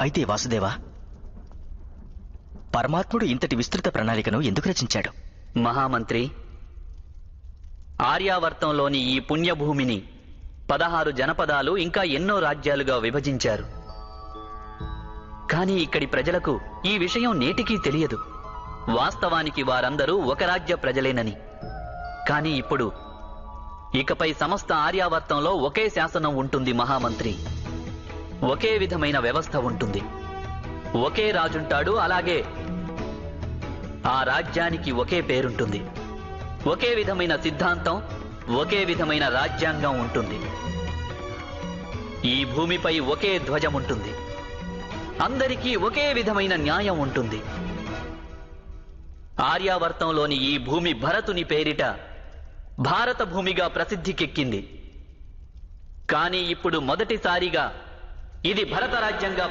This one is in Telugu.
అయితే వాసుదేవా, పరమాత్ముడు ఇంతటి విస్తృత ప్రణాళికను ఎందుకు రచించాడు? మహామంత్రి, ఆర్యావర్తంలోని ఈ పుణ్యభూమిని 16 జనపదాలు ఇంకా ఎన్నో రాజ్యాలుగా విభజించారు. కానీ ఇక్కడి ప్రజలకు ఈ విషయం నేటికీ తెలియదు. వాస్తవానికి వారందరూ ఒక రాజ్య ప్రజలేనని. కానీ ఇప్పుడు ఇకపై సమస్త ఆర్యావర్తంలో ఒకే శాసనం ఉంటుంది మహామంత్రి. ఒకే విధమైన వ్యవస్థ ఉంటుంది. ఒకే రాజుంటాడు. అలాగే ఆ రాజ్యానికి ఒకే పేరుంటుంది. ఒకే విధమైన సిద్ధాంతం, ఒకే విధమైన రాజ్యాంగం ఉంటుంది. ఈ భూమిపై ఒకే ధ్వజం ఉంటుంది. అందరికీ ఒకే విధమైన న్యాయం ఉంటుంది. ఆర్యావర్తంలోని ఈ భూమి భరతుని పేరిట భారత భూమిగా ప్రసిద్ధికెక్కింది. కానీ ఇప్పుడు మొదటిసారిగా ఇది భరత రాజ్యంగా